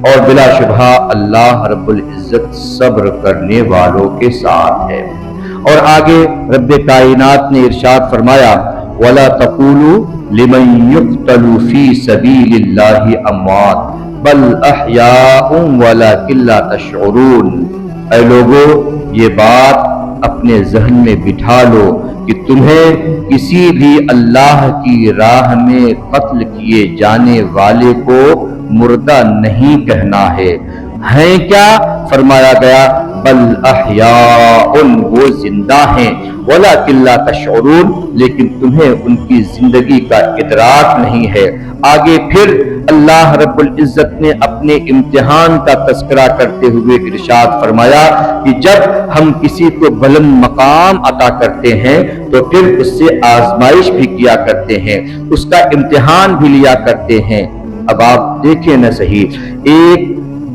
اور بلا شبہ اللہ رب العزت صبر کرنے والوں کے ساتھ ہے۔ اور آگے رب کائنات نے ارشاد فرمایا وَلَا تَقُولُوا لِمَن يُقْتَلُ فِي سَبِيلِ اللَّهِ أَمْوَاتٌ بَلْ أَحْيَاءٌ وَلَكِن لَا تَشْعُرُونَ۔ اے لوگو، یہ بات اپنے ذہن میں بٹھا لو کہ تمہیں کسی بھی اللہ کی راہ میں قتل کیے جانے والے کو مردہ نہیں کہنا ہے۔ ہیں کیا؟ فرمایا گیا بل احیاء، وہ زندہ ہیں، ولکن لا تشعرون، لیکن تمہیں ان کی زندگی کا ادراک نہیں ہے۔ آگے پھر اللہ رب العزت نے اپنے امتحان کا تذکرہ کرتے ہوئے ارشاد فرمایا کہ جب ہم کسی کو بلند مقام عطا کرتے ہیں تو پھر اس سے آزمائش بھی کیا کرتے ہیں، اس کا امتحان بھی لیا کرتے ہیں۔ اب آپ دیکھیں نہ صحیح، ایک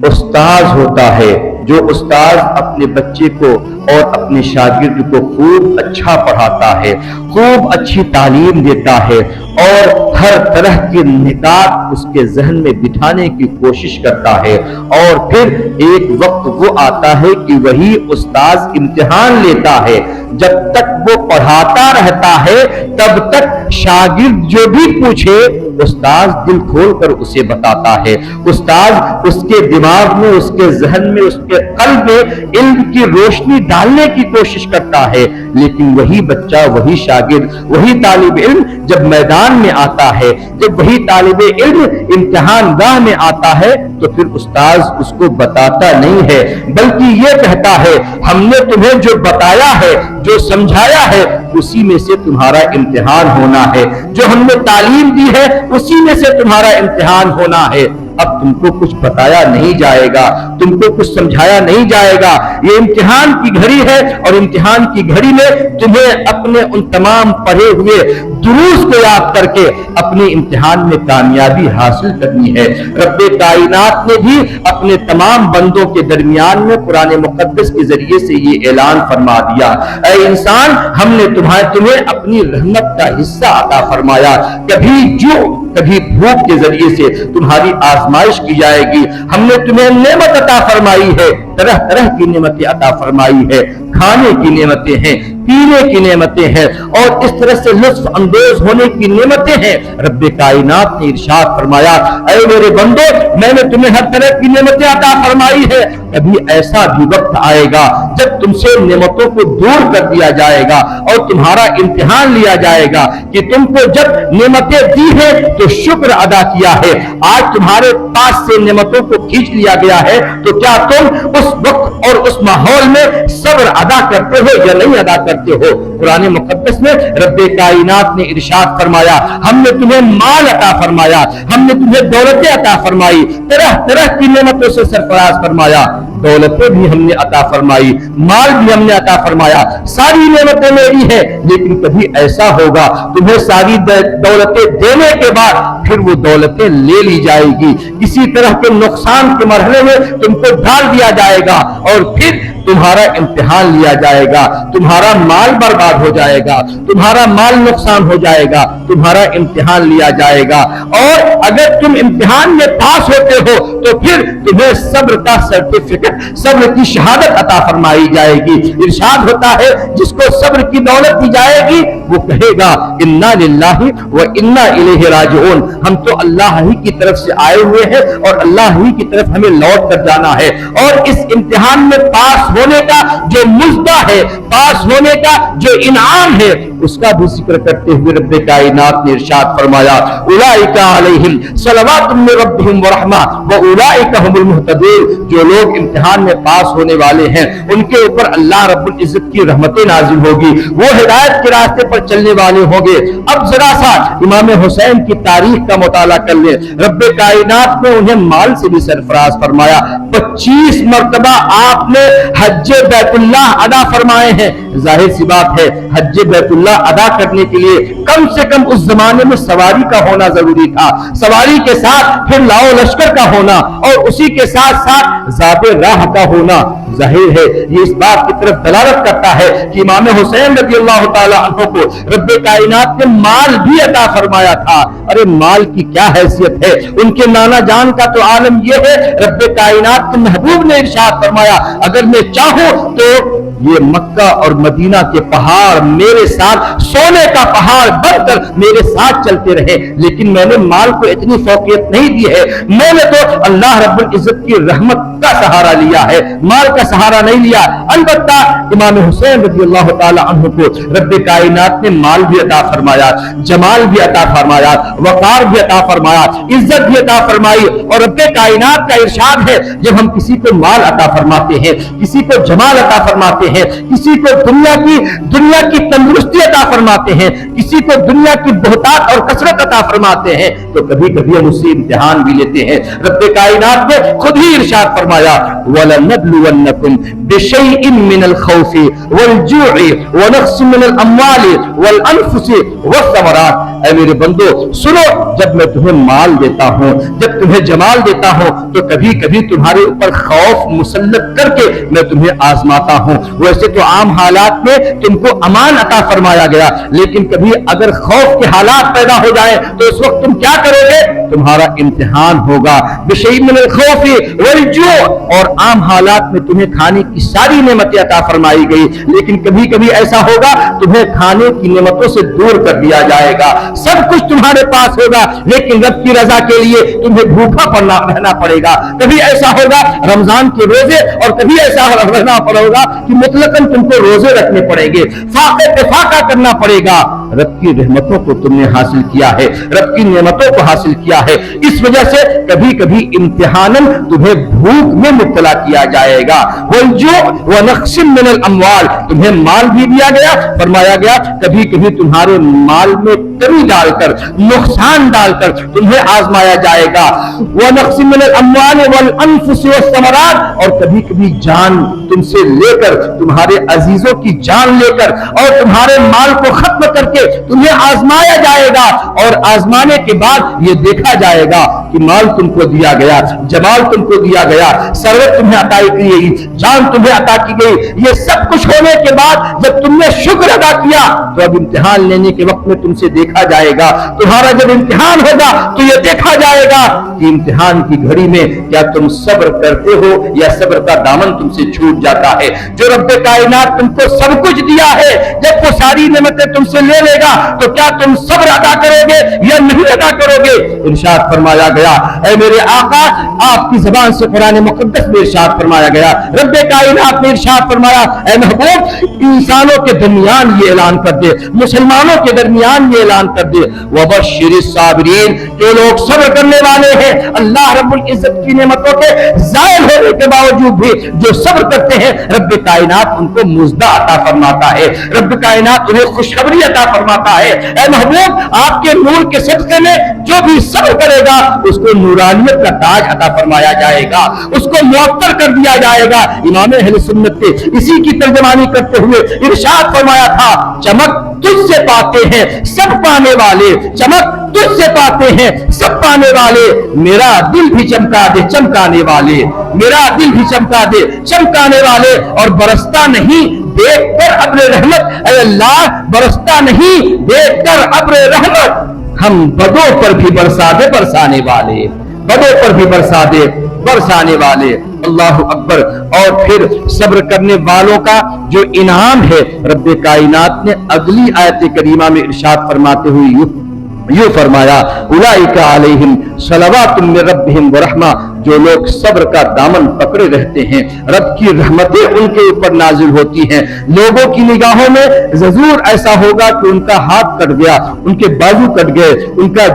استاذ ہوتا ہے جو استاذ اپنے بچے کو اور اپنے شاگرد کو خوب اچھا پڑھاتا ہے، خوب اچھی تعلیم دیتا ہے اور ہر طرح کے نکات اس کے ذہن میں بٹھانے کی کوشش کرتا ہے، اور پھر ایک وقت وہ آتا ہے کہ وہی استاذ امتحان لیتا ہے۔ جب تک وہ پڑھاتا رہتا ہے تب تک شاگرد جو بھی پوچھے استاذ دل کھول کر اسے بتاتا ہے، استاذ اس کے دماغ میں، اس کے ذہن میں، اس کے قلب میں علم کی روشنی ڈالنے کی کوشش کرتا ہے۔ لیکن وہی بچہ، وہی شاگرد، وہی طالب علم جب میدان میں آتا ہے، جب وہی طالب علم امتحان گاہ میں آتا ہے تو پھر استاذ اس کو بتاتا نہیں ہے، بلکہ یہ کہتا ہے ہم نے تمہیں جو بتایا ہے، جو سمجھایا ہے، اسی میں سے تمہارا امتحان ہونا ہے، جو ہم نے تعلیم دی ہے اسی میں سے تمہارا امتحان ہونا ہے۔ اب تم کو کچھ بتایا نہیں جائے گا، تم کو کچھ سمجھایا نہیں جائے گا، یہ امتحان کی گھڑی ہے، اور امتحان کی گھڑی میں تمہیں اپنے ان تمام پڑھے ہوئے دروس کو یاد کر کے اپنے امتحان میں کامیابی حاصل کرنی ہے۔ رب کائنات نے بھی اپنے تمام بندوں کے درمیان میں قرآن مقدس کے ذریعے سے یہ اعلان فرما دیا، اے انسان، ہم نے تمہیں اپنی رحمت کا حصہ عطا فرمایا، کبھی جو کبھی بھوک کے ذریعے سے تمہاری آزمائش کی جائے گی، ہم نے تمہیں نعمت عطا فرمائی ہے، طرح طرح کی نعمتیں عطا فرمائی ہے، کھانے کی نعمتیں ہیں، پینے کی نعمتیں ہیں، اور اس طرح سے لطف اندوز ہونے کی نعمتیں ہیں۔ رب کائنات نے ارشاد فرمایا اے میرے بندو، میں نے تمہیں ہر طرح کی نعمتیں عطا فرمائی ہے، کبھی ایسا بھی وقت آئے گا جب تم سے نعمتوں کو دور کر دیا جائے گا اور تمہارا امتحان لیا جائے گا کہ تم کو جب نعمتیں دی ہے تو شکر ادا کیا ہے، آج تمہارے پاس سے نعمتوں کو کھینچ لیا گیا ہے تو کیا تم اس وقت اور اس ماحول میں صبر ادا کرتے ہو یا نہیں ادا کرتے ہو؟ قرآن مقدس میں رب کائنات نے ارشاد فرمایا ہم نے تمہیں مال عطا فرمایا، ہم نے تمہیں دولتیں عطا فرمائی، طرح طرح کی نعمتوں سے سرفراز فرمایا، دولتیں بھی ہم نے عطا فرمائی، مال بھی ہم نے عطا فرمایا، ساری نعمتیں میری ہیں۔ لیکن کبھی ایسا ہوگا تمہیں ساری دولتیں دینے کے بعد پھر وہ دولتیں لے لی جائے گی، کسی طرح کے نقصان کے مرحلے میں تم کو ڈال دیا جائے گا اور پھر تمہارا امتحان لیا جائے گا، تمہارا مال برباد ہو جائے گا، تمہارا مال نقصان ہو جائے گا، تمہارا امتحان لیا جائے گا، اور اگر تم امتحان میں پاس ہوتے ہو تو پھر تمہیں صبر کا سرٹیفکیٹ، صبر کی شہادت عطا فرمائی جائے گی۔ ارشاد ہوتا ہے جس کو صبر کی دولت دی جائے گی وہ کہے گا انا للہ و انا الیہ راجعون، ہم تو اللہ ہی کی طرف سے آئے ہوئے ہیں اور اللہ ہی کی طرف ہمیں لوٹ کر جانا ہے۔ اور اس امتحان میں پاس ہونے کا جو مزدہ ہے، پاس ہونے کا جو انعام ہے، اس کا بھی ذکر کرتے ہوئے رب کائنات نے ارشاد فرمایا اولئک علیہم صلوات من ربہم ورحمہ واولئک هم المہتدون، جو لوگ امتحان میں پاس ہونے والے ہیں ان کے اوپر اللہ رب العزت کی رحمتیں نازل ہوگی، وہ ہدایت کے راستے پر چلنے والے ہوں گے۔ اب ذرا سا امام حسین کی تاریخ کا مطالعہ کر لیں، رب کائنات نے انہیں مال سے بھی سرفراز فرمایا، 25 مرتبہ آپ نے حج بیت اللہ ادا فرمائے ہیں، ظاہر سی بات ہے حج بیت اللہ ادا کرنے کے لیے کم سے کم اس زمانے میں سواری کا ہونا ضروری تھا، سواری کے ساتھ پھر لاؤ لشکر کا ہونا اور اسی کے ساتھ ساتھ ذات راہ کا ہونا۔ ظاہر ہے یہ اس بات کی طرف دلالت کرتا ہے کہ امام حسین رضی اللہ تعالی عنہ کو رب کائنات نے مال بھی عطا فرمایا تھا۔ ارے مال کی کیا حیثیت ہے، ان کے نانا جان کا تو عالم یہ ہے، رب کائنات کے محبوب نے ارشاد فرمایا اگر میں چاہوں تو یہ مکہ اور مدینہ کے پہاڑ میرے ساتھ سونے کا پہاڑ بن کر میرے ساتھ چلتے رہے، لیکن میں نے مال کو اتنی فوقیت نہیں دی ہے، میں نے تو اللہ رب العزت کی رحمت کا سہارا لیا ہے، مال کا سہارا نہیں لیا۔ البتہ امام حسین رضی اللہ تعالی عنہ کو رب کائنات نے مال بھی عطا فرمایا، جمال بھی عطا فرمایا، وقار بھی عطا فرمایا، عزت بھی عطا فرمائی، اور رب کائنات کا ارشاد ہے جب ہم کسی کو مال عطا فرماتے ہیں، کسی کو جمال عطا فرماتے ہیں، کسی کو دنیا کی تندرستی عطا فرماتے ہیں، کسی کو دنیا کی بہتات اور کثرت عطا فرماتے ہیں، تو کبھی کبھی ہم اس سے امتحان بھی لیتے ہیں۔ رب کائنات نے خود ہی ارشاد فرمایا وَلَنَبْلُوَنَّكُمْ بِشَيْءٍ مِّنَ الْخَوْفِ وَالْجُوعِ وَنَقْصٍ مِّنَ الْأَمْوَالِ وَالْأَنفُسِ وَالثَّمَرَاتِ۔ اے میرے بندو سنو، جب میں تمہیں مال دیتا ہوں، جب تمہیں جمال دیتا ہوں، تو کبھی کبھی تمہارے اوپر خوف مسلط کر کے میں تمہیں آزماتا ہوں۔ ویسے تو عام حالات میں تم کو امان عطا فرمایا گیا، لیکن کبھی اگر خوف کے حالات پیدا ہو جائے تو اس وقت تم کیا کرو گے؟ تمہارا امتحان ہوگا۔ بِشَيْءٍ مِّنَ الْخَوْفِ وَالْجُوعِ، اور عام حالات میں تمہیں کھانے کی ساری نعمتیں عطا فرمائی گئی، لیکن کبھی کبھی ایسا ہوگا تمہیں کھانے کی نعمتوں سے دور کر دیا جائے گا، سب کچھ تمہارے پاس ہوگا لیکن رب کی رضا کے لیے تمہیں بھوکا رہنا پڑے گا۔ کبھی ایسا ہوگا رمضان کے روزے، اور کبھی ایسا رہنا پڑے گا کہ مطلقاً تم کو روزے رکھنے پڑیں گے، فاقے پہ فاقہ کرنا پڑے گا۔ رب کی رحمتوں کو تم نے حاصل کیا ہے، رب کی نعمتوں کو حاصل کیا ہے، اس وجہ سے کبھی کبھی امتحاناً تمہیں بھوک میں مبتلا کیا جائے گا۔ وَالْجُوعِ وَنَقْصٍ مِّنَ الْأَمْوَالِ، تمہیں مال بھی دیا گیا، فرمایا گیا کبھی کبھی تمہارے مال میں کمی ڈال کر، نقصان ڈال کر تمہیں آزمایا جائے گا۔ وَنَقْصٍ مِّنَ الْأَمْوَالِ وَالْأَنفُسِ وَالثَّمَرَاتِ، اور کبھی کبھی جان تم سے لے کر، تمہارے عزیزوں کی جان لے کر اور تمہارے مال کو ختم کر کے تمہیں آزمایا جائے گا، اور آزمانے کے بعد یہ دیکھا جائے گا کہ مال تم کو دیا گیا، جمال تم کو دیا گیا، ثروت تمہیں عطا کی گئی، جان تمہیں عطا کی گئی، یہ سب کچھ ہونے کے بعد جب تم نے شکر ادا کیا تو اب امتحان لینے کے وقت میں تم سے دیکھا جائے گا، تمہارا جب امتحان ہوگا تو یہ دیکھا جائے گا کہ امتحان کی گھڑی میں کیا تم صبر کرتے ہو یا صبر کا دامن تم سے چھوٹ جاتا ہے۔ جو رب کائنات تم کو سب کچھ دیا ہے، جب وہ ساری نعمتیں تم سے لے لے گا تو کیا تم صبر ادا کرو گے یا نہیں ادا کرو گے؟ ارشاد فرمایا گیا، اے میرے آقا، آپ کی زبان سے قرآن مقدس میں ارشاد فرمایا گیا، رب کائنات نے ارشاد فرمایا اے محبوب انسانوں کے درمیان یہ اعلان کر دے، مسلمانوں کے درمیان یہ اعلان کر دے، وَبَشِّرِ الصَّابِرِينَ، جو لوگ صبر کرنے والے ہیں اللہ رب العزت کی نعمتوں کے زائل ہونے کے باوجود بھی جو صبر کرتے ہیں، رب کائنات ان کو مزدہ عطا فرماتا ہے، رب کائنات انہیں خوشخبری عطا فرماتا ہے۔ اے محبوب، آپ کے نور کے صدقے میں جو بھی صبر کرے گا اس کو نورانیت کا تاج عطا فرمایا جائے گا، اس کو معطر کر دیا جائے گا۔ امام اہل سنت نے اسی کی ترجمانی کرتے ہوئے ارشاد فرمایا تھا، چمک تجھ سے پاتے ہیں سب پانے والے، چمک تجھ سے پاتے ہیں سب پانے والے، میرا دل بھی چمکا دے چمکانے والے، میرا دل بھی چمکا دے چمکانے والے، اور برستا نہیں دیکھ کر ابر رحمت، اے اللہ برستا نہیں دیکھ کر ابر رحمت، ہم بدوں پر بھی برسا دے برسانے والے، بدوں پر بھی برسا دے برسانے والے۔ اللہ اکبر۔ اور پھر صبر کرنے والوں کا جو انعام ہے رب کائنات نے اگلی آیت کریمہ میں ارشاد فرماتے ہوئے یوں فرمایا، اولئک علیہم صلوات من ربہم ورحمہ، جو لوگ صبر کا دامن پکڑے رہتے ہیں رب کی رحمتیں ان کے اوپر نازل ہوتی ہیں۔ لوگوں کی نگاہوں میں ضرور ایسا ہوگا کہ ان کا ہاتھ کٹ گیا، ان کے بازو کٹ گئے، ان کا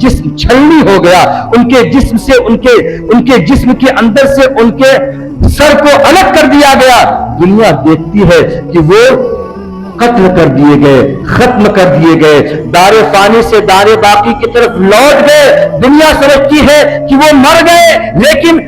جسم چھلنی ہو گیا، ان کے جسم سے ان کے جسم کے اندر سے ان کے سر کو الگ کر دیا گیا۔ دنیا دیکھتی ہے کہ وہ قتل کر دیے گئے، ختم کر دیے گئے، دار فانی سے دار باقی کی طرف لوٹ گئے۔ دنیا سمجھتی ہے کہ وہ مر گئے، لیکن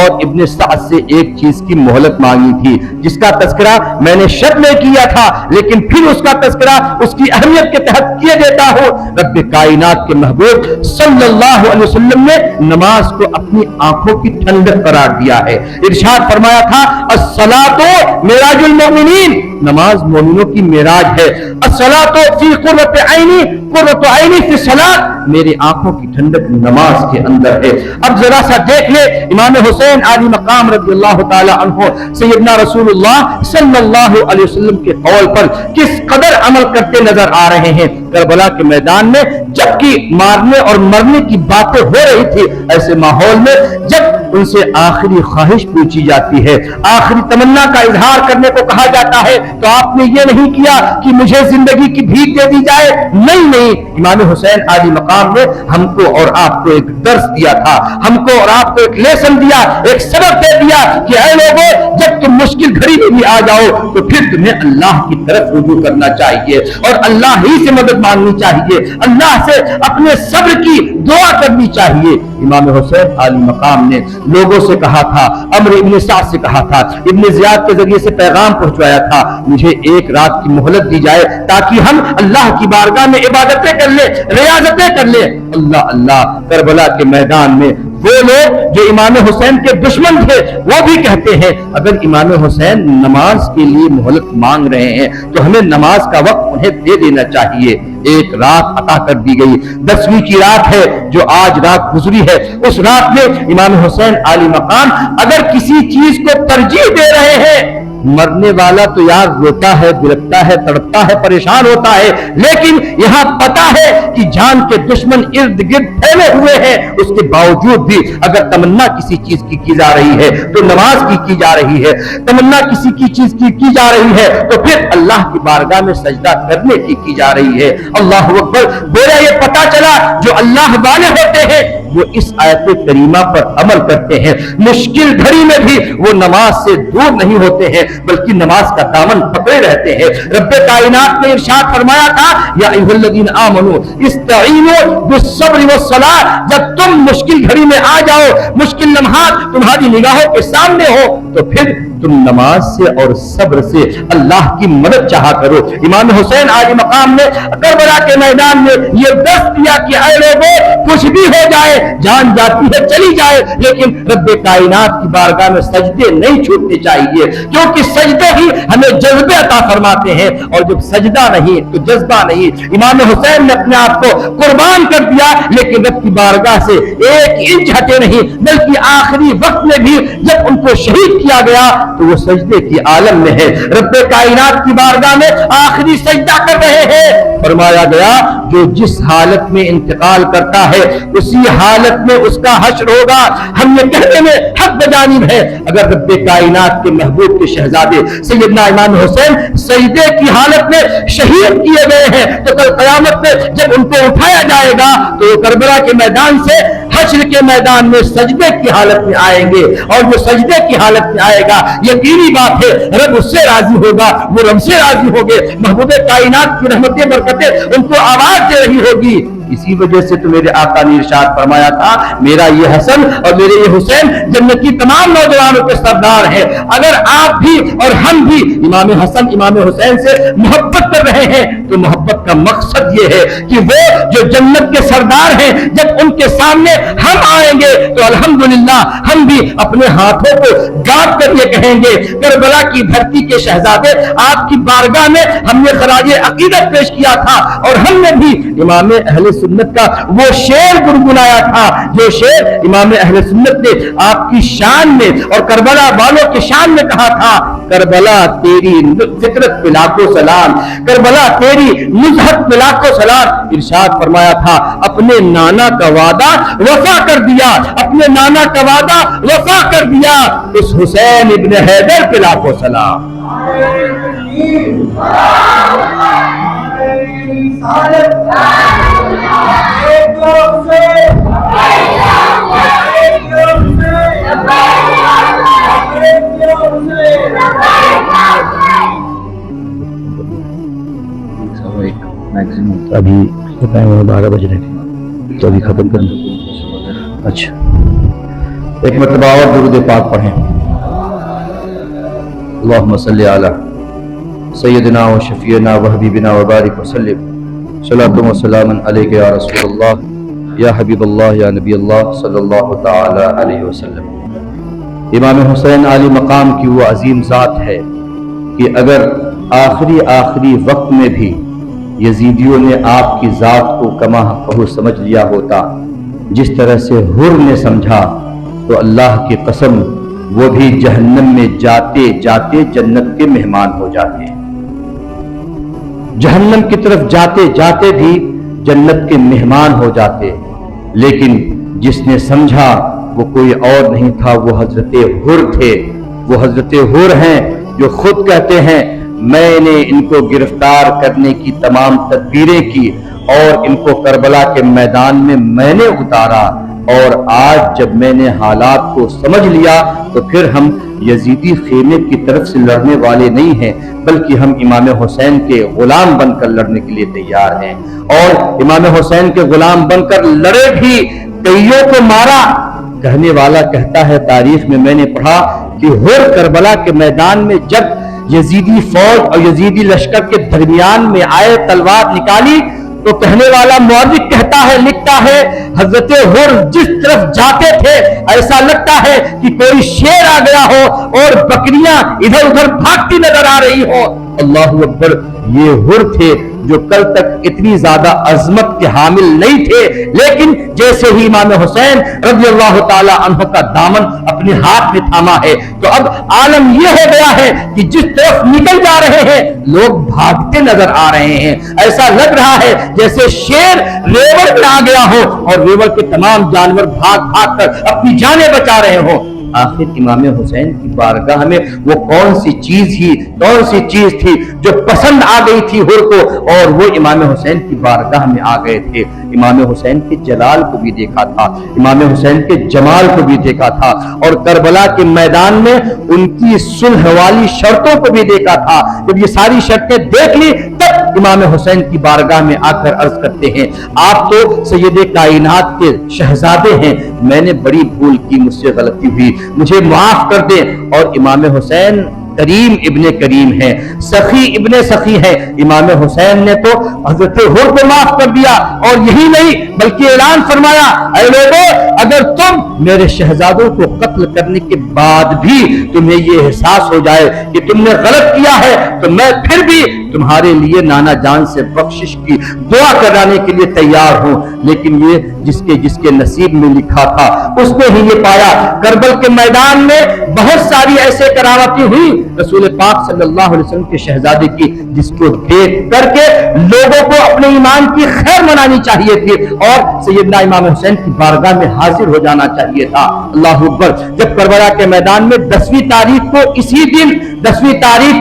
اور ابن سعد سے ایک چیز کی مہلت مانگی تھی جس کا تذکرہ میں نے شب میں کیا تھا، لیکن پھر اس کا تذکرہ اس کی اہمیت کے تحت کیے دیتا ہوں۔ رب کائنات کے محبوب صلی اللہ علیہ وسلم نے نماز کو اپنی آنکھوں کی ٹھنڈک قرار دیا ہے۔ ارشاد فرمایا تھا الصلاۃ معراج المؤمنین، نماز مومنوں کی معراج ہے۔ الصلاۃ فی قرۃ عینی، قرۃ عینی فی الصلاۃ، میری آنکھوں کی ٹھنڈک نماز کے اندر ہے۔ اب ذرا سا دیکھ لے امام حسین عالی مقام رضی اللہ تعالی عنہ سیدنا رسول اللہ صلی اللہ علیہ وسلم کے قول پر کس قدر عمل کرتے نظر آ رہے ہیں۔ کربلا کے میدان میں جبکہ مارنے اور مرنے کی باتیں ہو رہی تھی، ایسے ماحول میں جب ان سے آخری خواہش پوچھی جاتی ہے، آخری تمنا کا اظہار کرنے کو کہا جاتا ہے، تو آپ نے یہ نہیں کیا کہ مجھے زندگی کی بھیک دے دی جائے، نہیں، امام حسین عالی مقام نے ہم کو اور آپ کو ایک درس دیا تھا، ہم کو اور آپ کو ایک لیسن دیا، ایک سبق دے دیا کہ اے لوگوں، جب تم مشکل گھڑی میں بھی آ جاؤ تو پھر تمہیں اللہ کی طرف رجوع کرنا چاہیے اور اللہ ہی سے مدد مانگنی چاہیے، اللہ سے اپنے صبر کی دعا کرنی چاہیے۔ امام حسین عالی مقام نے لوگوں سے کہا تھا، عمرو ابن سعد سے کہا تھا، ابن زیاد کے ذریعے سے پیغام پہنچوایا تھا، مجھے ایک رات کی مہلت دی جائے تاکہ ہم اللہ کی بارگاہ میں عبادتیں کر لیں، ریاضتیں کر لیں۔ اللہ اللہ، کربلا کے میدان میں وہ لوگ جو امام حسین کے دشمن تھے وہ بھی کہتے ہیں اگر امام حسین نماز کے لیے مہلت مانگ رہے ہیں تو ہمیں نماز کا وقت انہیں دے دینا چاہیے۔ ایک رات عطا کر دی گئی، 10ویں کی رات ہے جو آج رات گزری ہے، اس رات میں امام حسین عالی مقام اگر کسی چیز کو ترجیح دے رہے ہیں، مرنے والا تو یار روتا ہے، بلکتا ہے، تڑپتا ہے، پریشان ہوتا ہے، لیکن یہاں پتا ہے کہ جان کے دشمن ارد گرد پھیلے ہوئے ہیں، اس کے باوجود بھی اگر تمنا کسی چیز کی جا رہی ہے تو نماز کی جا رہی ہے، تمنا کسی کی چیز کی جا رہی ہے تو پھر اللہ کی بارگاہ میں سجدہ کرنے کی جا رہی ہے۔ اللہ اکبر، گویا یہ پتا چلا جو اللہ والے ہوتے ہیں وہ اس آیت کریمہ پر عمل کرتے ہیں، مشکل گھڑی میں بھی وہ نماز سے دور نہیں ہوتے ہیں بلکہ نماز کا دامن پکڑے رہتے ہیں۔ رب کائنات نے ارشاد فرمایا تھا یا ایھا الذین آمنوا استعینوا بالصبر والصلاۃ، جب تم مشکل گھڑی میں آ جاؤ، مشکل لمحات تمہاری نگاہوں کے سامنے ہو تو پھر تم نماز سے اور صبر سے اللہ کی مدد چاہا کرو۔ امام حسین عالی مقام نے کربلا کے میدان میں یہ دست دیا کہ اے لوگوں، کچھ بھی ہو جائے، جان جاتی ہے چلی جائے، لیکن رب کائنات کی بارگاہ میں سجدے نہیں چھوٹنے چاہیے، کیونکہ سجدے ہی ہمیں جذبے عطا فرماتے ہیں، اور جب سجدہ نہیں تو جذبہ نہیں۔ امام حسین نے اپنے آپ کو قربان کر دیا، لیکن رب کی بارگاہ سے 1 انچ ہٹے نہیں، بلکہ آخری وقت میں بھی جب ان کو شہید کیا گیا تو وہ سجدے کی عالم میں ہے، رب کائنات کی بارگاہ میں آخری سجدہ کر رہے ہیں۔ فرمایا گیا جو جس حالت میں انتقال کرتا ہے اسی حالت میں اس کا حشر ہوگا۔ ہم یہ کہنے میں حق بجانب ہے، اگر رب کائنات کے محبوب کے شہزادے سیدنا امام حسین سجدے کی حالت میں شہید کیے گئے ہیں تو کل قیامت میں جب ان کو اٹھایا جائے گا تو وہ کربلا کے میدان سے حشر کے میدان میں سجدے کی حالت میں آئیں گے، اور جو سجدے کی حالت میں آئے گا یقینی بات ہے رب اس سے راضی ہوگا، وہ رب سے راضی ہوگے، محبوب کائنات کی رحمتیں برکتیں ان کو آواز دے رہی ہوگی۔ اسی وجہ سے تو میرے آقا نے ارشاد فرمایا تھا میرا یہ حسن اور میرے یہ حسین جنت کی تمام نوجوانوں کے سردار ہیں۔ اگر آپ بھی اور ہم بھی امام حسن امام حسین سے محبت کر رہے ہیں تو محبت کا مقصد یہ ہے کہ وہ جو جنت کے سردار ہیں جب ان کے سامنے ہم آئیں گے تو الحمدللہ ہم بھی اپنے ہاتھوں کو گاڑ کر یہ کہیں گے کربلا کی دھرتی کے شہزادے آپ کی بارگاہ میں ہم نے خراج عقیدت پیش کیا تھا، اور ہم نے بھی امام اہل سنت کا وہ شعر گنگنایا تھا جو شعر امام اہل سنت نے آپ کی شان میں اور کربلا والوں کی شان میں کہا تھا، کربلا تیری فطرت پہ لاکھوں سلام، کربلا تیری نزہت پہ لاکھوں سلام۔ ارشاد فرمایا تھا اپنے نانا کا وعدہ وفا کر دیا، اپنے نانا کا وعدہ وفا کر دیا، اس حسین ابن حیدر پہ لاکھوں سلام۔ ابھی 12 بج رہے ہیں تو ابھی ختم کرنا۔ اچھا ایک مرتبہ اور درود پاک پڑھیں. اللہم صلی علی سیدنا و شفیعنا و حبیبنا و بارک وسلم. صلاۃ و سلام علیک یا رسول اللہ یا حبیب اللہ یا نبی اللہ صلی اللہ تعالی علیہ وسلم. امام حسین علی مقام کی وہ عظیم ذات ہے کہ اگر آخری وقت میں بھی یزیدیوں نے آپ کی ذات کو کما حقہ سمجھ لیا ہوتا جس طرح سے حر نے سمجھا تو اللہ کی قسم وہ بھی جہنم میں جاتے جاتے جنت کے مہمان ہو جاتے. جہنم کی طرف جاتے جاتے بھی جنت کے مہمان ہو جاتے. لیکن جس نے سمجھا وہ کوئی اور نہیں تھا، وہ حضرت حر تھے. وہ حضرت حر ہیں جو خود کہتے ہیں میں نے ان کو گرفتار کرنے کی تمام تدبیریں کی اور ان کو کربلا کے میدان میں میں نے اتارا، اور آج جب میں نے حالات کو سمجھ لیا تو پھر ہم یزیدی خیمے کی طرف سے لڑنے والے نہیں ہیں بلکہ ہم امام حسین کے غلام بن کر لڑنے کے لیے تیار ہیں. اور امام حسین کے غلام بن کر لڑے بھی، کئیوں کو مارا. کہنے والا کہتا ہے تاریخ میں میں نے پڑھا کہ حر کربلا کے میدان میں جب یزیدی فوج اور یزیدی لشکر کے درمیان میں آئے، تلوار نکالی تو کہنے والا مورخ کہتا ہے، لکھتا ہے حضرت حر جس طرف جاتے تھے ایسا لگتا ہے کہ کوئی شیر آ گیا ہو اور بکریاں ادھر ادھر بھاگتی نظر آ رہی ہو. اللہ اکبر. یہ حر تھے جو کل تک اتنی زیادہ عظمت کے حامل نہیں تھے، لیکن جیسے ہی امام حسین رضی اللہ تعالی عنہ کا دامن اپنے ہاتھ میں تھاما ہے تو اب عالم یہ ہو گیا ہے کہ جس طرف نکل جا رہے ہیں لوگ بھاگتے نظر آ رہے ہیں. ایسا لگ رہا ہے جیسے شیر ریوڑ میں آ گیا ہو اور ریوڑ کے تمام جانور بھاگ بھاگ کر اپنی جانیں بچا رہے ہوں. آخر امام حسین کی بارگاہ میں وہ کون سی چیز تھی جو پسند آ گئی تھی حر کو، اور وہ امام حسین کی بارگاہ میں آ گئے تھے. امام حسین کے جلال کو بھی دیکھا تھا، امام حسین کے جمال کو بھی دیکھا تھا، اور کربلا کے میدان میں ان کی صلح والی شرطوں کو بھی دیکھا تھا. جب یہ ساری شرطیں دیکھ لی تب امام حسین کی بارگاہ میں آ کر عرض کرتے ہیں آپ تو سید کائنات کے شہزادے ہیں، میں نے بڑی بھول کی، مجھ سے غلطی ہوئی، مجھے معاف کر دیں. اور امام حسین کریم ابن کریم ہے، سخی ابن سخی ہے. امام حسین نے تو حضرت حر کو معاف کر دیا، اور یہی نہیں بلکہ اعلان فرمایا اے لوگوں اگر تم میرے شہزادوں کو قتل کرنے کے بعد بھی تمہیں یہ احساس ہو جائے کہ تم نے غلط کیا ہے تو میں پھر بھی تمہارے لیے نانا جان سے بخشش کی دعا کرانے کے لیے تیار ہوں. لیکن یہ جس کے نصیب میں لکھا تھا اس نے ہی یہ پایا. کربل کے میدان میں بہت ساری ایسے کرامتیں ہوئی رسول پاک صلی اللہ علیہ وسلم کے شہزادے کی جس کو دیکھ کر کے لوگوں کو اپنے ایمان کی خیر منانی چاہیے تھی اور سیدنا امام حسین کی بارگاہ میں حاضر ہو جانا چاہیے تھا. اللہ اکبر. جب کربلا کے میدان میں 10ویں تاریخ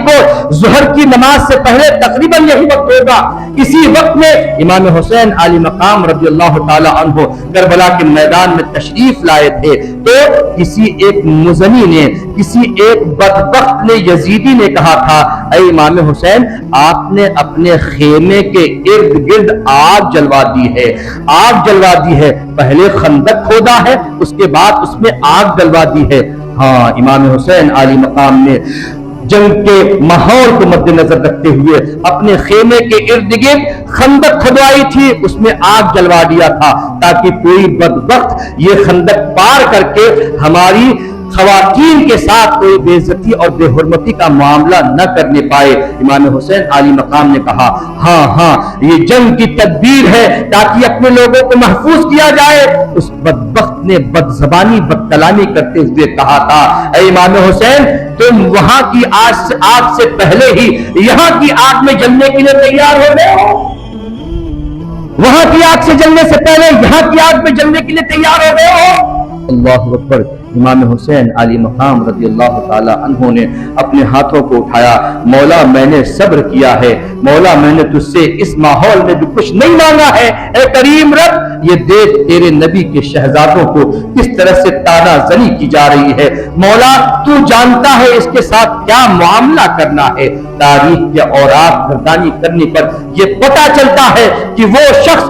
کو ظہر کی نماز سے پہلے تقریباً یہی وقت ہوگا، اسی وقت میں امام حسین علی مقام رضی اللہ تعالی عنہ کربلا کے میدان میں تشریف لائے تھے تو کسی ایک مزنی نے، کسی ایک بدبخت نے، یزیدی نے کہا تھا اے امام حسین آپ نے اپنے خیمے کے ارد گرد آگ جلوا دی ہے. پہلے خندق کھودا ہے اس کے بعد اس میں آگ جلوا دی ہے. ہاں امام حسین علی مقام نے جنگ کے ماحول کو مد نظر رکھتے ہوئے اپنے خیمے کے ارد گرد خندق کھدوائی تھی، اس میں آگ جلوا دیا تھا تاکہ کوئی بدبخت یہ خندق پار کر کے ہماری خواتین کے ساتھ کوئی بے عزتی اور بے حرمتی کا معاملہ نہ کرنے پائے. امام حسین علی مقام نے کہا ہاں یہ جنگ کی تدبیر ہے تاکہ اپنے لوگوں کو محفوظ کیا جائے. اس بدبخت نے بد زبانی بد کلامی کرتے ہوئے کہا تھا اے امام حسین تم وہاں کی آگ سے پہلے ہی یہاں کی آگ میں جلنے کے لیے تیار ہو گئے ہو. وہاں کی آگ سے جلنے سے پہلے یہاں کی آگ میں جلنے کے لیے تیار ہو گئے ہو. اللہ اکبر. امام حسین علی مقام رضی اللہ تعالی عنہ نے اپنے ہاتھوں کو اٹھایا، مولا میں نے صبر کیا ہے، مولا میں نے تجھ سے اس ماحول میں جو کچھ نہیں مانگا ہے، اے کریم رب یہ دیکھ تیرے نبی کے شہزادوں کو کس طرح سے تانا زنی کی جا رہی ہے، مولا تو جانتا ہے اس کے ساتھ کیا معاملہ کرنا ہے۔ تاریخ کے اوراق گردانی کرنے پر یہ پتہ چلتا ہے کہ وہ شخص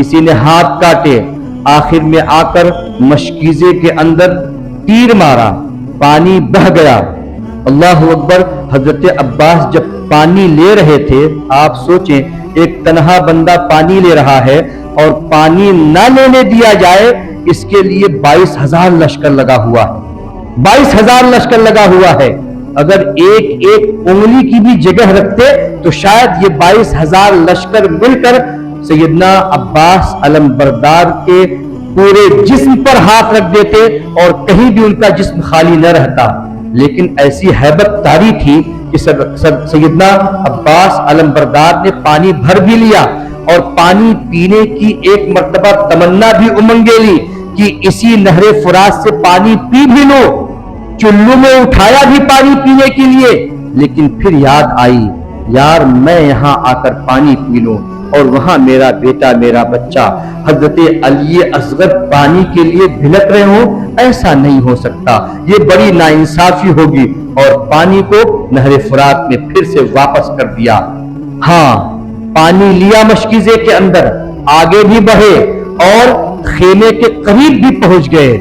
کسی نے ہاتھ کاٹے، آخر میں آ کر مشکیزے کے اندر تیر مارا، پانی بہہ گیا۔ اللہ اکبر۔ حضرت عباس جب پانی لے رہے تھے، آپ سوچیں ایک تنہا بندہ پانی لے رہا ہے اور پانی نہ لینے دیا جائے، اس کے لیے 22,000 لشکر لگا ہوا ہے، 22,000 لشکر لگا ہوا ہے۔ اگر ایک ایک انگلی کی بھی جگہ رکھتے تو شاید یہ 22,000 لشکر مل کر سیدنا عباس علمبردار کے پورے جسم پر ہاتھ رکھ دیتے اور کہیں بھی ان کا جسم خالی نہ رہتا۔ لیکن ایسی ہیبت طاری تھی کہ سیدنا عباس علمبردار نے پانی بھر بھی لیا اور پانی پینے کی ایک مرتبہ تمنا بھی امنگے لی کہ اسی نہر فرات سے پانی پی بھی لو، چلو میں اٹھایا بھی پانی پینے کے لیے، لیکن پھر یاد آئی یار میں یہاں آ کر پانی پی لوں اور وہاں میرا بیٹا میرا بچہ حضرت علی اصغر پانی کے لیے بھلک رہے ہوں، ایسا نہیں ہو سکتا، یہ بڑی ناانصافی ہوگی، اور پانی کو نہر فرات میں پھر سے واپس کر دیا۔ ہاں پانی لیا مشکیزے کے اندر، آگے بھی بڑھے اور خیمے کے قریب بھی پہنچ گئے۔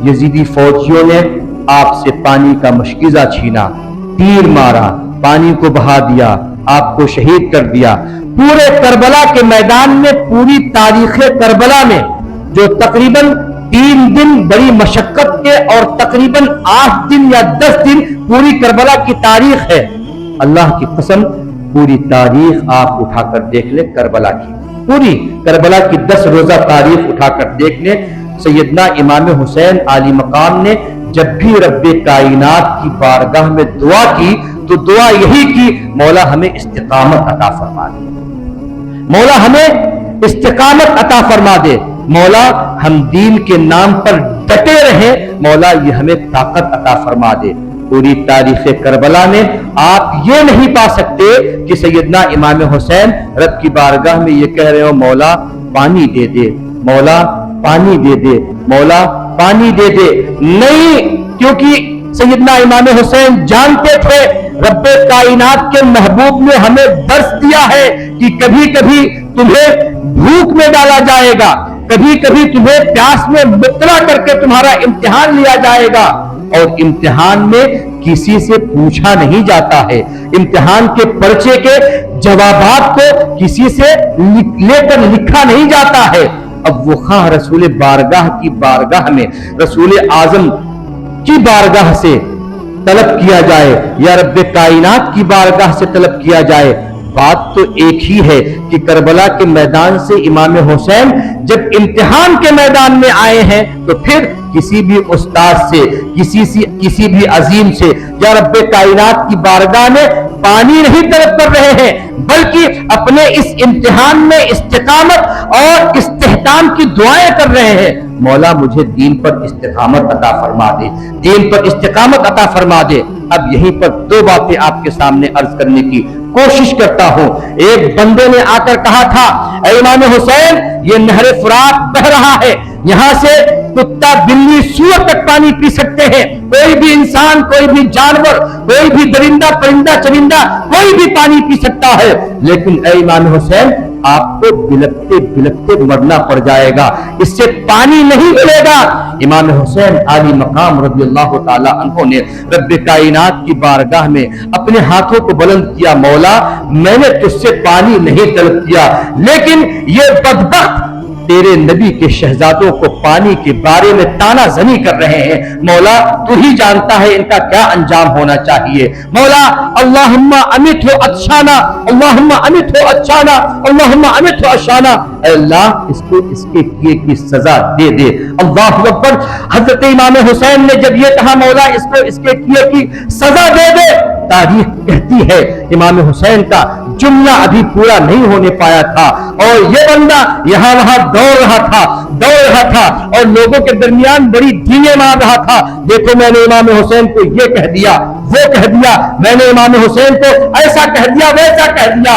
یزیدی فوجیوں نے آپ سے پانی کا مشکیزہ چھینا، تیر مارا، پانی کو بہا دیا، آپ کو شہید کر دیا۔ پورے کربلا کے میدان میں، پوری تاریخ کربلا میں جو تقریباً 3 دن بڑی مشقت کے اور تقریباً 8 دن یا 10 دن پوری کربلا کی تاریخ ہے، اللہ کی قسم پوری تاریخ آپ اٹھا کر دیکھ لیں، کربلا کی پوری کربلا کی 10 روزہ تاریخ اٹھا کر دیکھ لیں۔ سیدنا امام حسین عالی مقام نے جب بھی رب کائنات کی بارگاہ میں دعا کی تو دعا یہی کی، مولا ہمیں استقامت عطا فرما دے، مولا ہمیں استقامت عطا فرما دے، مولا ہم دین کے نام پر ڈٹے رہیں، مولا یہ ہمیں طاقت عطا فرما دے۔ پوری تاریخ کربلا میں آپ یہ نہیں پا سکتے کہ سیدنا امام حسین رب کی بارگاہ میں یہ کہہ رہے ہو مولا پانی دے دے، مولا پانی دے دے، مولا پانی دے دے، نہیں، کیونکہ سیدنا امام حسین جانتے تھے رب کائنات کے محبوب نے ہمیں درس دیا ہے کہ کبھی کبھی تمہیں بھوک میں ڈالا جائے گا، کبھی کبھی تمہیں پیاس میں مبتلا کر کے تمہارا امتحان لیا جائے گا، اور امتحان میں کسی سے پوچھا نہیں جاتا ہے، امتحان کے پرچے کے جوابات کو کسی سے لے کر لکھا نہیں جاتا ہے۔ اب وہ خواہ رسول بارگاہ کی بارگاہ میں، رسول اعظم کی بارگاہ سے طلب کیا جائے یا رب کائنات کی بارگاہ سے طلب کیا جائے، بات تو ایک ہی ہے کہ کربلا کے میدان سے امام حسین جب امتحان کے میدان میں آئے ہیں تو پھر کسی بھی استاد سے، کسی بھی عظیم سے یا رب کائنات کی بارگاہ میں پانی نہیں طلب کر رہے ہیں، بلکہ اپنے اس امتحان میں استقامت اور استحکام کی دعائیں کر رہے ہیں، مولا مجھے دین پر استقامت عطا فرما دے، دین پر استقامت عطا فرما دے۔ اب یہیں پر 2 باتیں آپ کے سامنے عرض کرنے کی کوشش کرتا ہوں۔ ایک بندے نے آ کر کہا تھا اے امام حسین یہ نہر فرات بہ رہا ہے، یہاں سے کتا بلی سور تک پانی پی سکتے ہیں، کوئی بھی انسان، کوئی بھی جانور، کوئی بھی درندہ پرندہ چرندہ کوئی بھی پانی پی سکتا ہے، لیکن اے امام حسین آپ کو بلکتے بلکتے مرنا پڑ جائے گا، اس سے پانی نہیں ملے گا۔ امام حسین عالی مقام رضی اللہ تعالی عنہ نے رب کائنات کی بارگاہ میں اپنے ہاتھوں کو بلند کیا، مولا میں نے تجھ سے پانی نہیں طلب کیا، لیکن یہ بدبخت تیرے نبی کے شہزادوں کو پانی کے بارے میں تانا زنی کر رہے ہیں، مولا تو ہی جانتا ہے ان کا کیا انجام ہونا چاہیے، مولا اللہم امت ہو اچھانا، اللہم امت ہو اچھانا، اللہم امت ہو اچھانا، اے اللہ اس کو اس کے کیے کی سزا دے دے۔ اللہ اکبر۔ حضرت امام حسین نے جب یہ کہا مولا اس کو اس کے کیے کی سزا دے دے، تاریخ کہتی ہے امام حسین کا جملہ ابھی پورا نہیں ہونے پایا تھا اور یہ بندہ یہاں وہاں دوڑ رہا تھا اور لوگوں کے درمیان بڑی دھینے مار رہا تھا، دیکھو میں نے امام حسین کو یہ کہہ دیا، وہ کہہ دیا، میں نے امام حسین کو ایسا کہہ دیا، ویسا کہہ دیا۔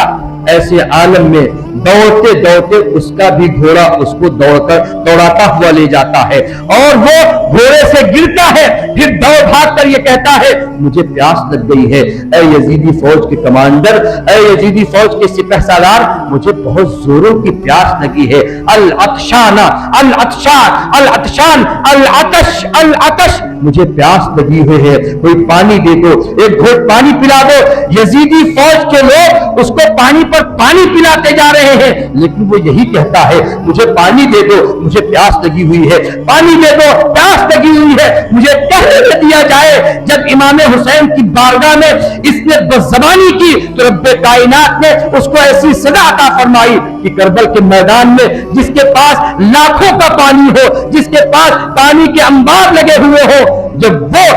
ایسے عالم میں دوڑتے دوڑتے اس کا بھی گھوڑا اس کو دوڑاتا ہوا لے جاتا ہے اور وہ گھوڑے سے گرتا ہے، پھر دوڑ بھاگ کر یہ کہتا ہے مجھے پیاس لگ گئی ہے، اے یزیدی فوج کے کمانڈر، اے یزیدی فوج کے سپہ سالار، مجھے بہت زوروں کی پیاس لگی ہے، العطشان العطشان العطشان العطش العطش، مجھے پیاس لگی ہوئی ہے، کوئی پانی دے دو، ایک گھونٹ پانی پلا دو۔ یزیدی فوج کے لوگ اس کو پانی پر پانی پلاتے جا رہے ہیں، لیکن وہ یہی کہتا ہے مجھے پانی دے دو، مجھے پیاس لگی ہوئی ہے، پانی دے دو، پیاس لگی ہوئی ہے، مجھے کہنے دیا جائے۔ جب امام حسین کی بارگاہ میں اس نے بدزبانی کی تو رب کائنات نے اس کو ایسی سزا عطا فرمائی کہ کربل کے میدان میں جس کے پاس لاکھوں کا پانی ہو، جس کے پاس پانی کے انبار لگے ہوئے ہو، جب وہ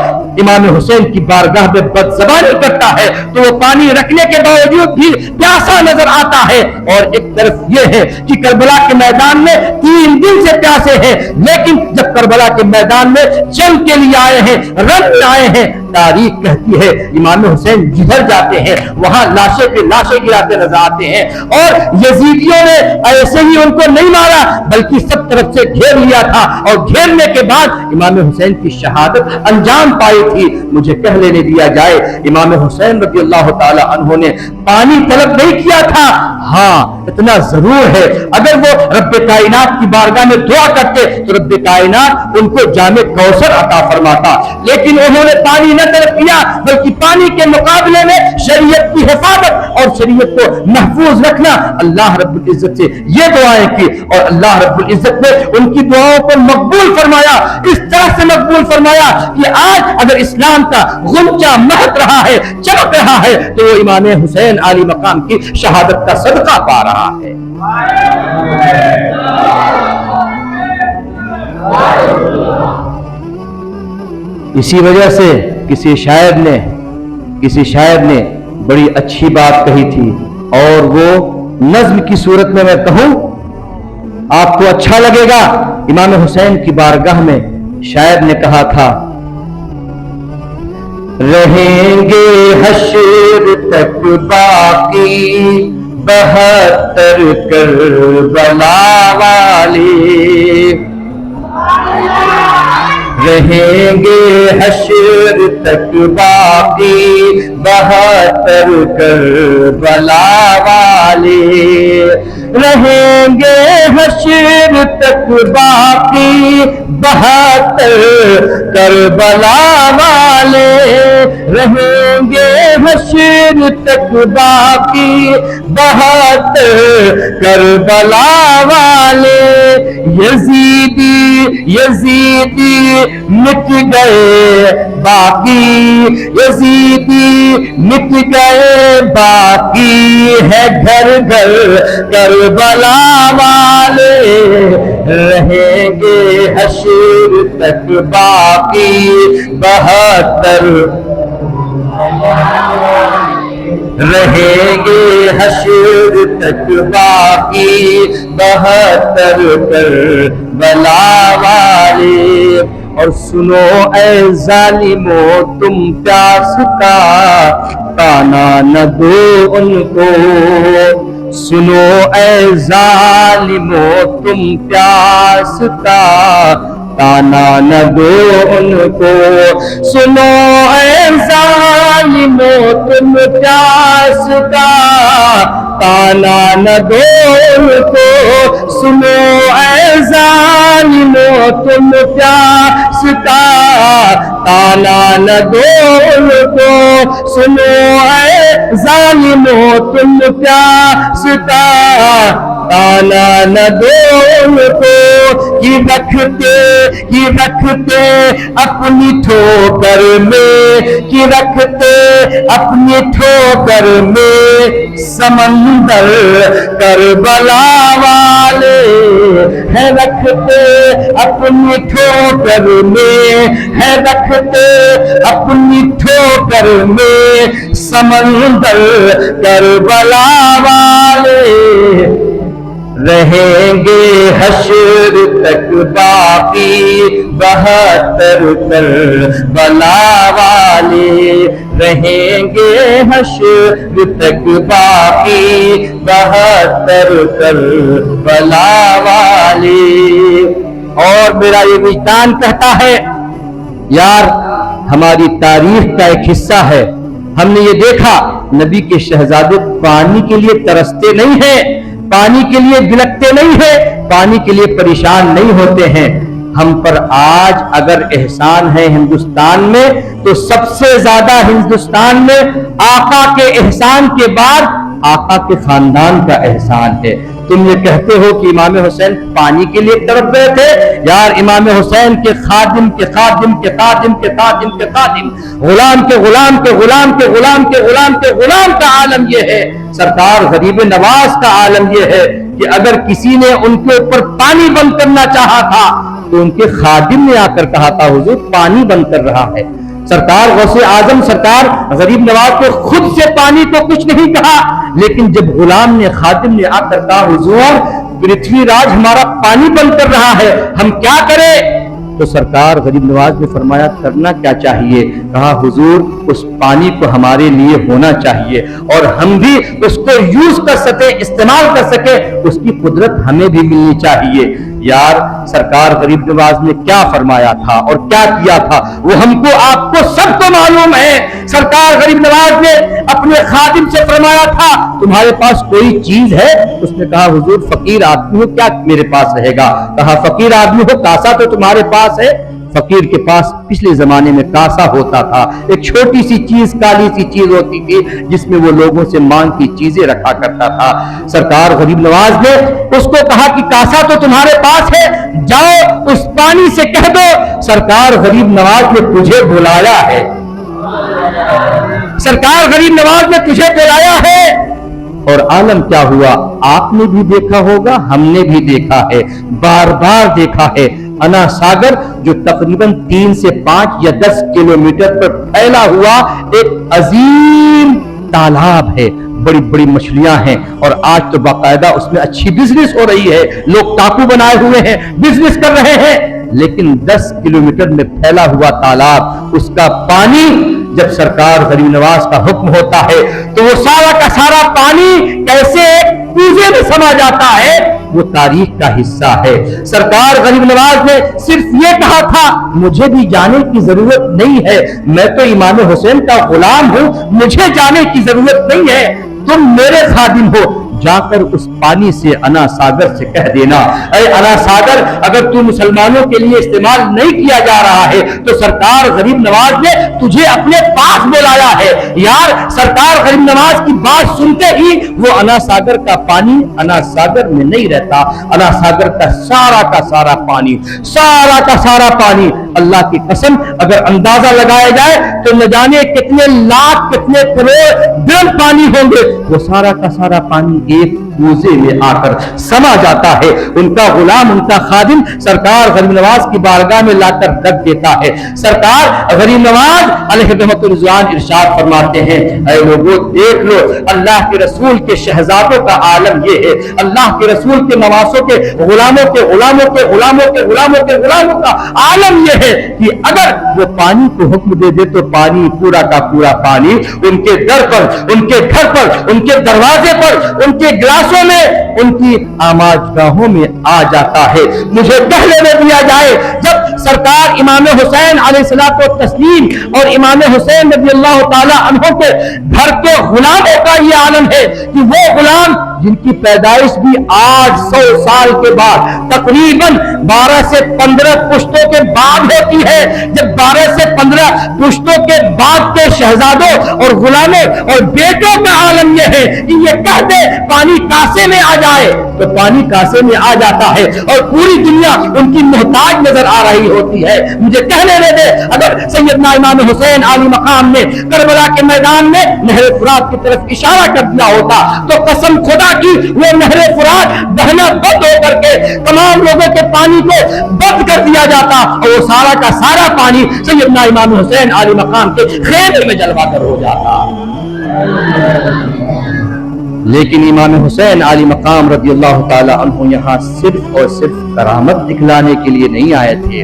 امام حسین کی بارگاہ میں بدزبانی کرتا ہے تو وہ پانی رکھنے کے باوجود بھی پیاسا نظر آتا ہے۔ اور ایک طرف یہ ہے کہ کربلا کے میدان میں 3 دن سے پیاسے ہیں، لیکن جب کربلا کے میدان میں جنگ کے لیے آئے ہیں، رنگ آئے ہیں، تاریخ کہتی ہے امام حسین جدھر جاتے ہیں وہاں لاشیں پہ لاشیں گراتے نظر آتے ہیں۔ اور یزیدیوں نے ایسے ہی ان کو نہیں مارا بلکہ سب طرف سے گھیر لیا تھا، اور گھیرنے کے بعد امام حسین کی شہادت انجام پائی تھی۔ مجھے کہہ لینے دیا جائے امام حسین رضی اللہ تعالی عنہ نے پانی طلب نہیں کیا تھا، ہاں اتنا ضرور ہے اگر وہ رب کائنات کی بارگاہ میں دعا کرتے تو رب کائنات ان کو جام کوثر عطا فرماتا، لیکن انہوں نے پانی نہ طلب کیا بلکہ پانی کے مقابلے میں شریعت کی حفاظت اور شریعت کو محفوظ رکھنا اللہ رب العزت سے یہ دعائیں کی، اور اللہ رب العزت نے ان کی دعاؤں کو مقبول فرمایا، اس طرح سے مقبول فرمایا کہ آج اگر اسلام کا غنچہ مہک رہا ہے، چمک رہا ہے، تو وہ امام حسین عالی مقام کی شہادت کا صدقہ پا رہا ہے۔ اسی وجہ سے کسی شاعر نے بڑی اچھی بات کہی تھی، اور وہ نظم کی صورت میں کہوں آپ کو اچھا لگے گا۔ امام حسین کی بارگاہ میں شاعر نے کہا تھا رہیں گے حشر تک باقی 72 کربلا والے، رہیں گے حشر تک باقی 72 کربلا والے، رہیں گے حشر تک باقی 72 کربلا والے، رہیں گے حشر تک باقی 72 کربلا والے، یزیدی مٹ گئے باقی، یزیدی مٹ گئے باقی ہے گھر گھر کربلا والے، رہیں گے حشر تک باقی 72، رہیں گے حشر تک باقی 72 کربلا والے۔ اور سنو اے ظالمو تم پیاس کا تانا نہ دو ان کو، سنو اے ظالمو تم پیاس کا تانا نہ دو ان کو، سنو اے ظالمو تم پیاس کا تانا نہ دو ان کو، سنو اے ظالمو تم پیاس کا تانا نہ دو ان کو، سنو اے ظالمو تم پیاس کا تانا نہ دو ان کو، کہ رکھتے اپنی ٹھوکر میں، کہ رکھتے اپنی ٹھوکر میں سمندر کربلا والے ہے، رکھتے اپنی ٹھوکر میں ہے، رکھتے اپنی ٹھوکر میں سمندر کربلا والے، رہیں گے حشر تک باقی 72 کربلا والے، رہیں گے حشر تک باقی 72 کربلا والے۔ اور میرا یہ وجدان کہتا ہے یار ہماری تاریخ کا ایک حصہ ہے، ہم نے یہ دیکھا نبی کے شہزادے پانی کے لیے ترستے نہیں ہیں، پانی کے لیے بلکتے نہیں ہیں، پانی کے لیے پریشان نہیں ہوتے ہیں۔ ہم پر آج اگر احسان ہے ہندوستان میں تو سب سے زیادہ ہندوستان میں آقا کے احسان کے بعد آقا کے خاندان کا احسان ہے۔ تم یہ کہتے ہو کہ امام حسین پانی کے لیے تڑپ گئے تھے، یار امام حسین کے خادم کے خادم کے خادم کے خادم کے خادم، غلام کے غلام کے غلام کے غلام کے غلام کے غلام کا عالم یہ ہے، سرکار غریب نواز کا عالم یہ ہے کہ اگر کسی نے ان کے اوپر پانی بند کرنا چاہا تھا تو ان کے خادم نے آ کر کہا تھا حضور پانی بند کر رہا ہے۔ سرکار غوث اعظم سرکار غریب نواز کو خود سے پانی کو کچھ نہیں کہا، لیکن جب غلام نے خادم نے آ کر کہا حضور پرتھوی راج ہمارا پانی بند کر رہا ہے، ہم کیا کریں؟ تو سرکار غریب نواز نے فرمایا کرنا کیا چاہیے؟ کہا حضور اس پانی کو ہمارے لیے ہونا چاہیے اور ہم بھی اس کو یوز کر سکیں، استعمال کر سکیں، اس کی قدرت ہمیں بھی ملنی چاہیے۔ یار سرکار غریب نواز نے کیا فرمایا تھا اور کیا کیا تھا وہ ہم کو آپ کو سب کو معلوم ہے۔ سرکار غریب نواز نے اپنے خادم سے فرمایا تھا تمہارے پاس کوئی چیز ہے؟ اس نے کہا حضور فقیر آدمی ہو، کیا میرے پاس رہے گا؟ کہا فقیر آدمی ہو، کاسا تو تمہارے پاس ہے؟ فقیر کے پاس پچھلے زمانے میں کاسا ہوتا تھا، ایک چھوٹی سی چیز کالی سی چیز ہوتی تھی جس میں وہ لوگوں سے مانگ کی چیزیں رکھا کرتا تھا۔ سرکار غریب نواز نے اس کو کہا کہ کاسا تو تمہارے پاس ہے، جاؤ اس پانی سے کہہ دو سرکار غریب نواز نے تجھے بلایا ہے، سرکار غریب نواز نے تجھے بلایا ہے۔ اور عالم کیا ہوا آپ نے بھی دیکھا ہوگا، ہم نے بھی دیکھا ہے، بار بار دیکھا ہے۔ انا ساگر جو تقریباً 3 سے 5 یا 10 کلومیٹر پر پھیلا ہوا ایک عظیم تالاب ہے، بڑی بڑی مچھلیاں ہیں اور آج تو باقاعدہ اس میں اچھی بزنس ہو رہی ہے، لوگ ٹاپو بنائے ہوئے ہیں، بزنس کر رہے ہیں۔ لیکن 10 کلومیٹر میں پھیلا ہوا تالاب، اس کا پانی جب سرکار غریب نواز کا حکم ہوتا ہے تو وہ سارا کا سارا پانی کیسے کوزے میں سما جاتا ہے، وہ تاریخ کا حصہ ہے۔ سرکار غریب نواز نے صرف یہ کہا تھا مجھے بھی جانے کی ضرورت نہیں ہے، میں تو امام حسین کا غلام ہوں، مجھے جانے کی ضرورت نہیں ہے، تم میرے خادم ہو، جا کر اس پانی سے انا ساگر سے کہہ دینا اے انا ساگر اگر تو مسلمانوں کے لیے استعمال نہیں کیا جا رہا ہے تو سرکار غریب نواز نے تجھے اپنے پاس بلایا ہے۔ یار سرکار غریب نواز کی بات سنتے ہی وہ انا ساگر کا پانی انا ساگر میں نہیں رہتا، انا ساگر کا سارا پانی، سارا کا سارا پانی اللہ کی قسم اگر اندازہ لگایا جائے تو نہ جانے کتنے لاکھ کتنے کروڑ ڈرم پانی ہوں گے، وہ سارا کا سارا پانی ایک کوزے میں آ کر سما جاتا ہے۔ ان کا غلام ان کا خادم سرکار غریب نواز کی بارگاہ میں لا کر رکھ دیتا ہے۔ سرکار غریب نواز علیہ رحمت رضوان ارشاد فرماتے ہیں اے لوگوں دیکھ لو اللہ کے رسول کے شہزادوں کا عالم یہ ہے، اللہ کے رسول کے نواسوں کے غلاموں کے غلاموں کے غلاموں کے غلاموں کے غلاموں کا عالم یہ ہے کہ اگر وہ پانی کو حکم دے دے تو پانی پورا کا پورا پانی ان کے در پر، ان کے گھر پر، ان کے دروازے پر، ان کے گلاسوں میں، ان کی آماج گاہوں میں آ جاتا ہے۔ مجھے کہہ لینے دیا جائے جب سرکار امام حسین علیہ الصلوۃ والتسلیم اور امام حسین رضی اللہ تعالی عنہ کے گھر کے غلاموں کا یہ عالم ہے کہ وہ غلام جن کی پیدائش بھی آج 100 سال کے بعد تقریباً 12 سے 15 پشتوں کے بعد ہوتی ہے، جب 12 سے 15 پشتوں کے بعد کے شہزادوں اور غلاموں اور بیٹوں کا عالم یہ ہے کہ یہ کہہ دے پانی کاسے میں آ جائے تو پانی کاسے میں آ جاتا ہے اور پوری دنیا ان کی محتاج نظر آ رہی ہوتی ہے۔ مجھے کہنے دے اگر سیدنا امام حسین عالی مقام نے کربلا کے میدان میں نہر فرات کی طرف اشارہ کر دیا ہوتا تو قسم خدا کی وہ نہر فرات بہنا بند ہو کر کے تمام لوگوں کے پانی کو بند کر دیا جاتا اور وہ سارا کا سارا پانی سیدنا امام حسین عالی مقام کے خیمے میں جلوا کر ہو جاتا۔ لیکن امام حسین علی مقام رضی اللہ تعالی عنہ یہاں صرف اور صرف کرامت دکھلانے کے لیے نہیں آئے تھے،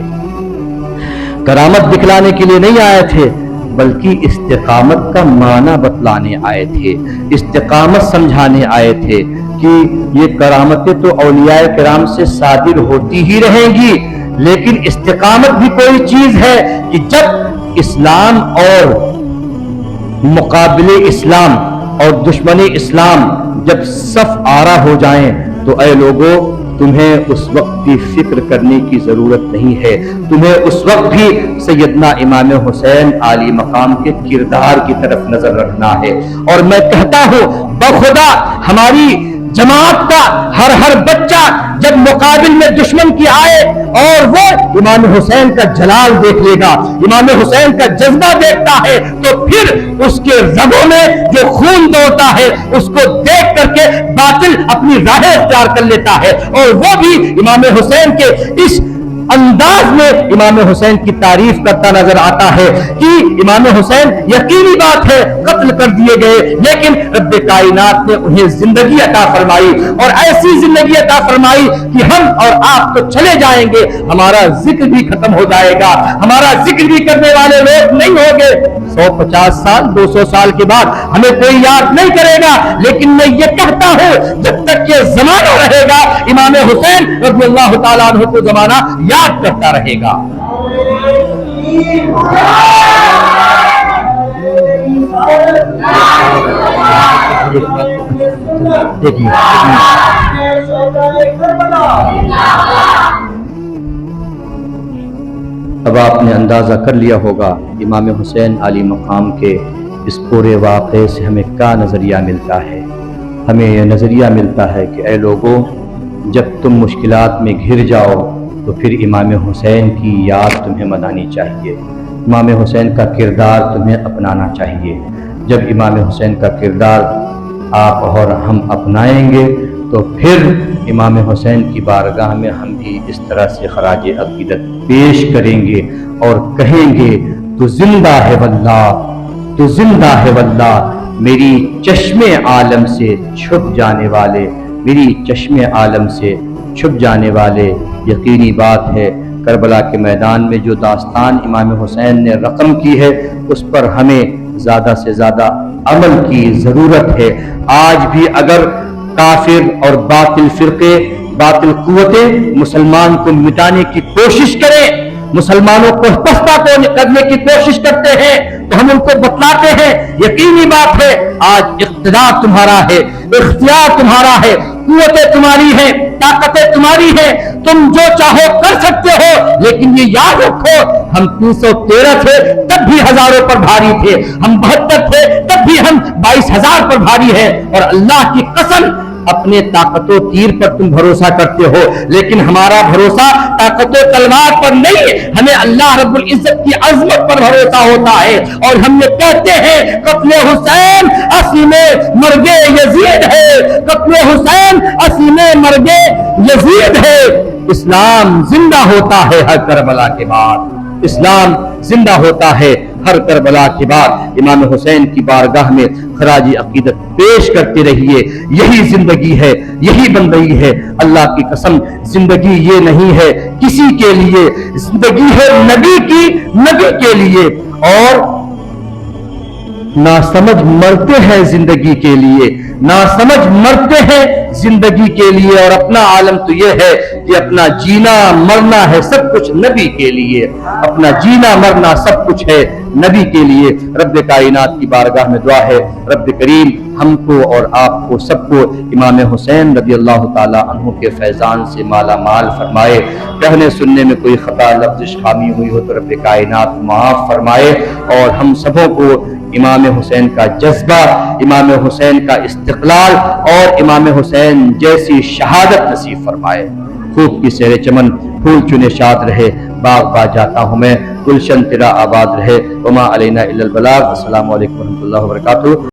کرامت دکھلانے کے لیے نہیں آئے تھے، بلکہ استقامت کا معنی بتلانے آئے تھے، استقامت سمجھانے آئے تھے کہ یہ کرامتیں تو اولیاء کرام سے صادر ہوتی ہی رہیں گی، لیکن استقامت بھی کوئی چیز ہے کہ جب اسلام اور مقابل اسلام اور دشمن اسلام جب صف آرا ہو جائیں تو اے لوگوں تمہیں اس وقت بھی فکر کرنے کی ضرورت نہیں ہے، تمہیں اس وقت بھی سیدنا امام حسین علی مقام کے کردار کی طرف نظر رکھنا ہے۔ اور میں کہتا ہوں بخدا ہماری جماعت کا ہر بچہ جب مقابل میں دشمن کی آئے اور وہ امام حسین کا جلال دیکھ لے گا، امام حسین کا جذبہ دیکھتا ہے، تو پھر اس کے رگوں میں جو خون دوڑتا ہے اس کو دیکھ کر کے باطل اپنی راہیں اختیار کر لیتا ہے، اور وہ بھی امام حسین کے اس انداز میں امام حسین کی تعریف کرتا نظر آتا ہے کہ امام حسین یقینی بات ہے قتل کر دیے گئے، لیکن رب کائنات نے انہیں زندگی عطا فرمائی، اور ایسی زندگی عطا فرمائی کہ ہم اور آپ تو چلے جائیں گے، ہمارا ذکر بھی ختم ہو جائے گا، ہمارا ذکر بھی کرنے والے لوگ نہیں ہوں گے، 150 سال 200 سال کے بعد ہمیں کوئی یاد نہیں کرے گا، لیکن میں یہ کہتا ہوں جب تک یہ زمانہ رہے گا امام حسین رضی اللہ تعالیٰ عنہ کو زمانہ یاد کرتا رہے گا۔ اب آپ نے اندازہ کر لیا ہوگا امام حسین علی مقام کے اس پورے واقعے سے ہمیں کیا نظریہ ملتا ہے۔ ہمیں یہ نظریہ ملتا ہے کہ اے لوگوں جب تم مشکلات میں گھر جاؤ تو پھر امام حسین کی یاد تمہیں منانی چاہیے، امام حسین کا کردار تمہیں اپنانا چاہیے۔ جب امام حسین کا کردار آپ اور ہم اپنائیں گے تو پھر امام حسین کی بارگاہ میں ہم بھی اس طرح سے خراج عقیدت پیش کریں گے اور کہیں گے تو زندہ ہے واللہ، تو زندہ ہے واللہ، میری چشم عالم سے چھپ جانے والے، میری چشم عالم سے چھپ جانے والے۔ یقینی بات ہے کربلا کے میدان میں جو داستان امام حسین نے رقم کی ہے اس پر ہمیں زیادہ سے زیادہ عمل کی ضرورت ہے۔ آج بھی اگر کافر اور باطل فرقے، باطل قوتیں مسلمان کو مٹانے کی کوشش کریں، مسلمانوں کو پستہ کرنے کی کوشش کرتے ہیں تو ہم ان کو بتلاتے ہیں یقینی بات ہے آج اقتدار تمہارا ہے، اختیار تمہارا ہے، قوتیں تمہاری ہیں، طاقتیں تمہاری ہیں، تم جو چاہو کر سکتے ہو، لیکن یہ یاد رکھو ہم 313 تھے تب بھی ہزاروں پر بھاری تھے، ہم 72 تھے تب بھی ہم 22,000 پر بھاری ہیں، اور اللہ کی قسم اپنے طاقت و تیر پر تم بھروسہ کرتے ہو، لیکن ہمارا بھروسہ طاقت و تلوار پر نہیں ہے، ہمیں اللہ رب العزت کی عظمت پر بھروسہ ہوتا ہے، اور ہم یہ کہتے ہیں قتل حسین اصل میں مرگ یزید ہے، قتل حسین اصل میں مرگ یزید ہے۔ اسلام زندہ ہوتا ہے ہر کربلا کے بعد، اسلام زندہ ہوتا ہے ہر کربلا کے بعد۔ امام حسین کی بارگاہ میں خراج عقیدت پیش کرتے رہیے، یہی زندگی ہے، یہی بندگی ہے۔ اللہ کی قسم زندگی یہ نہیں ہے کسی کے لیے، زندگی ہے نبی کی، نبی کے لیے، اور ناسمجھ مرتے ہیں زندگی کے لیے، ناسمجھ مرتے ہیں زندگی کے لیے، اور اپنا عالم تو یہ ہے کہ اپنا جینا مرنا ہے سب کچھ نبی کے لیے، اپنا جینا مرنا سب کچھ ہے نبی کے لیے۔ رب کائنات کی بارگاہ میں دعا ہے رب کریم ہم کو اور آپ کو سب کو امام حسین رضی اللہ تعالی عنہ کے فیضان سے مالا مال فرمائے۔ کہنے سننے میں کوئی خطا لفظ خامی ہوئی ہو تو رب کائنات معاف فرمائے، اور ہم سبوں کو امام حسین کا جذبہ، امام حسین کا استقلال اور امام حسین جیسی شہادت نصیب فرمائے۔ خوب کی سیر چمن پھول چنے شاد رہے، باغ با جاتا ہوں میں، گلشن تیرا آباد رہے، وما علینا الا البلاغ۔ السلام علیکم ورحمۃ اللہ وبرکاتہ۔